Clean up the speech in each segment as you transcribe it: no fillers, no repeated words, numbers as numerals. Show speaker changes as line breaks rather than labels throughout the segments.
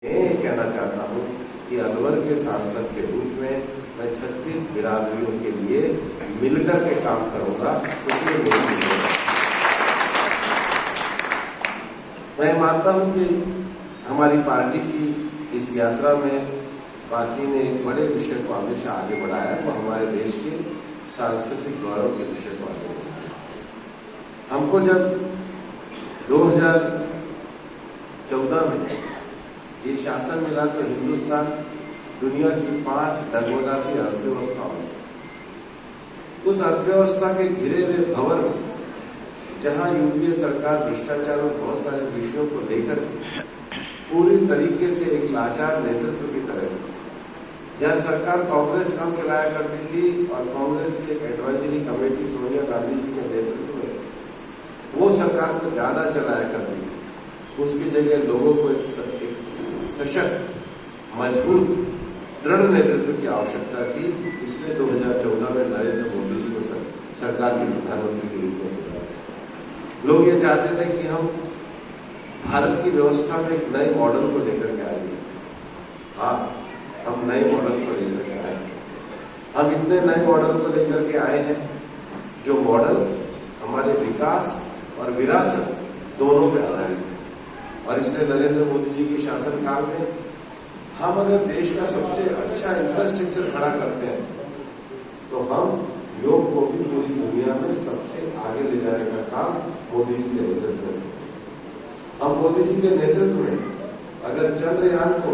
मैं कहना चाहता हूँ कि अलवर के सांसद के रूप में मैं 36 बिरादरियों के लिए मिलकर के काम करूंगा, क्योंकि मैं मानता हूँ कि हमारी पार्टी की इस यात्रा में पार्टी ने एक बड़े विषय को हमेशा आगे बढ़ाया है, वो हमारे देश के सांस्कृतिक गौरव के विषय को आगे बढ़ाया। हमको जब 2014 में ये शासन मिला तो हिंदुस्तान दुनिया की 5 डगमगाती अर्थव्यवस्थाओं में था। उस अर्थव्यवस्था के घिरे हुए भंवर में जहां यूपीए सरकार भ्रष्टाचार और बहुत सारे विषयों को लेकर के पूरी तरीके से एक लाचार नेतृत्व की तरह थी, जहां सरकार कांग्रेस काम चलाया करती थी और कांग्रेस की एक एडवाइजरी कमेटी सोनिया गांधी जी के नेतृत्व में थी, वो सरकार को ज्यादा चलाया करती थी। उसकी जगह लोगों को एक सशक्त, मजबूत, दृढ़ नेतृत्व की आवश्यकता थी। इसलिए 2014 में नरेंद्र मोदी जी को सरकार के प्रधानमंत्री के रूप में चुना गया। लोग ये चाहते थे कि हम भारत की व्यवस्था में एक नए मॉडल को लेकर के आएंगे। हाँ, हम नए मॉडल को लेकर के आए हैं। हम इतने नए मॉडल को लेकर के आए हैं जो मॉडल हमारे विकास और विरासत दोनों पे आधारित है। और इसलिए नरेंद्र मोदी जी के शासनकाल में हम अगर देश का सबसे अच्छा इंफ्रास्ट्रक्चर खड़ा करते हैं तो हम योग को भी पूरी दुनिया में सबसे आगे ले जाने का काम मोदी जी के नेतृत्व में करते हैं। हम मोदी जी के नेतृत्व में अगर चंद्रयान को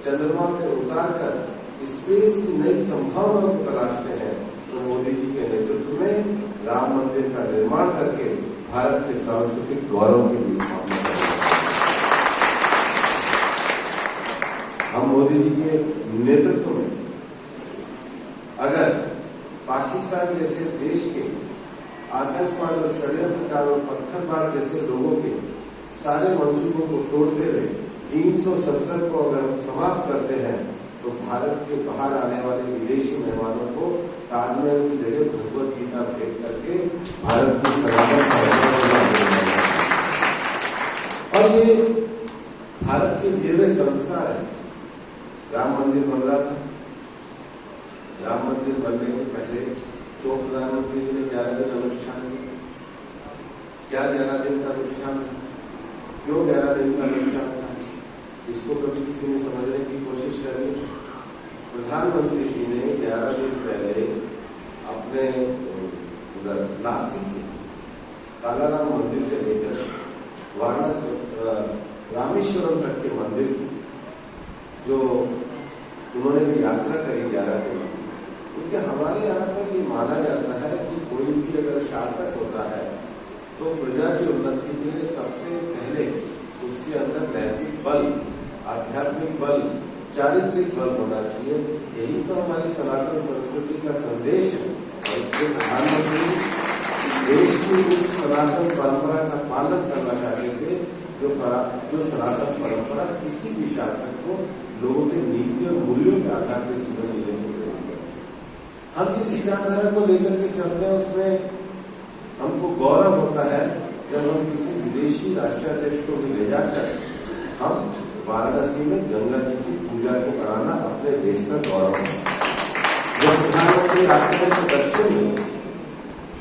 चंद्रमा पे उतार कर स्पेस की नई संभावनाओं को तलाशते हैं तो मोदी जी के नेतृत्व में राम मंदिर का निर्माण करके भारत के सांस्कृतिक गौरव की भी स्थापना करेंगे। हम मोदी जी के नेतृत्व में अगर पाकिस्तान जैसे देश के आतंकवाद और षड्यंत्रकार और पत्थरबाज जैसे लोगों के सारे मंसूबों को तोड़ते हुए 370 को अगर हम समाप्त करते हैं तो भारत के बाहर आने वाले विदेशी मेहमानों को ताजमहल की जगह भगवत गीता भेंट करके भारत की सनातन और ये भारत के दिए हुए संस्कार है। राम मंदिर बन रहा था, राम मंदिर बनने के पहले क्यों प्रधानमंत्री जी ने 11 दिन अनुष्ठान किया? क्या 11 दिन का अनुष्ठान था? क्यों 11 दिन का अनुष्ठान था? इसको कभी किसी ने समझने की कोशिश करी? प्रधानमंत्री जी ने 11 दिन पहले अपने उधर नासिक के कालाराम मंदिर से लेकर वाराणसी रामेश्वरम तक के मंदिर की जो उन्होंने भी यात्रा करी 11 दिन की, क्योंकि हमारे यहाँ पर ये माना जाता है कि कोई भी अगर शासक होता है तो प्रजा की उन्नति के लिए सबसे पहले उसके अंदर नैतिक बल, आध्यात्मिक बल, चारित्रिक बल होना चाहिए। यही तो हमारी सनातन संस्कृति का संदेश है। और इसलिए प्रधानमंत्री देश की उस सनातन परंपरा का पालन करना चाहते थे जो सनातन परंपरा किसी भी शासक को लोगों के नीति और मूल्यों के आधार पर जीवन जीने को प्रेरित करते हैं। हम जिस विचारधारा को लेकर के चलते हैं उसमें हमको गौरव होता है जब हम किसी विदेशी राष्ट्राध्यक्ष को भी ले जाकर हम वाराणसी में गंगा जी की पूजा को कराना अपने देश का गौरव है। जब प्रधानमंत्री आते हैं तो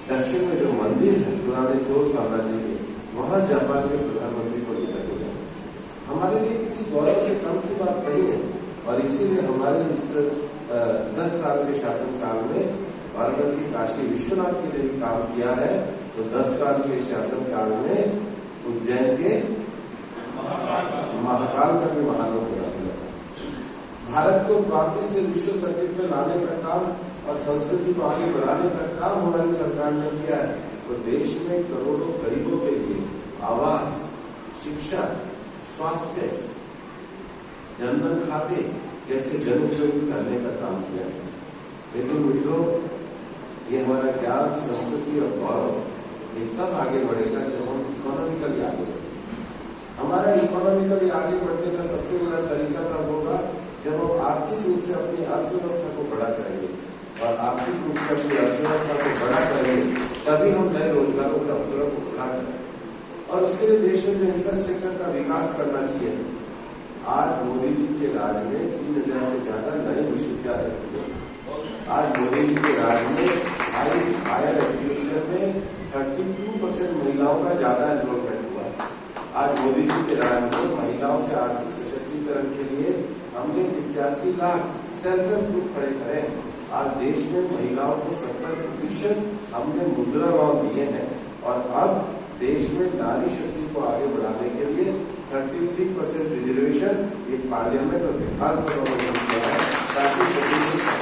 दक्षिण में जो मंदिर है पुराने चोल साम्राज्य के, वहां जापान के प्रधानमंत्री को लेकर के जाते हैं। हमारे लिए किसी गौरव से कम की बात नहीं है। और इसीलिए हमारे इस 10 साल के शासनकाल में वाराणसी काशी विश्वनाथ के लिए भी काम किया है, तो 10 साल के शासनकाल में उज्जैन के महाकाल का भी महालोक बनाने का काम, भारत को वापस से विश्व सर्किट में लाने का काम और संस्कृति को आगे बढ़ाने का काम हमारी सरकार ने किया है। तो देश में करोड़ों गरीबों के लिए आवास, शिक्षा, स्वास्थ्य, जनधन खाते जैसे जन उपयोगी करने का काम किया है। लेकिन मित्रों, ये हमारा ज्ञान, संस्कृति और गौरव ये तब आगे बढ़ेगा जब हम इकोनॉमिकली आगे बढ़ेंगे। हमारा इकोनॉमिकली आगे बढ़ने का सबसे बड़ा तरीका तब होगा जब हम आर्थिक रूप से अपनी अर्थव्यवस्था को बड़ा करेंगे। और आर्थिक रूप से अपनी अर्थव्यवस्था को बड़ा करेंगे तभी हम नए रोजगारों के अवसरों को खड़ा करेंगे। और उसके लिए देश में जो इंफ्रास्ट्रक्चर का विकास करना चाहिए, आज मोदी जी के राज में 3000 से ज्यादा नए विश्वविद्यालय खुले। आज मोदी जी के राज में हायर एजुकेशन में 32% महिलाओं का ज्यादा एनरोलमेंट हुआ है। आज मोदी जी के राज में महिलाओं के आर्थिक सशक्तिकरण के लिए हमने 85 लाख सेल्फ हेल्प ग्रुप खड़े करे हैं। आज देश में महिलाओं को 70% हमने मुद्रा लोन दिए हैं और अब देश में नारी शक्ति को आगे बढ़ाने के लिए 33% रिजर्वेशन ये पार्लियामेंट और विधानसभा में किया है ताकि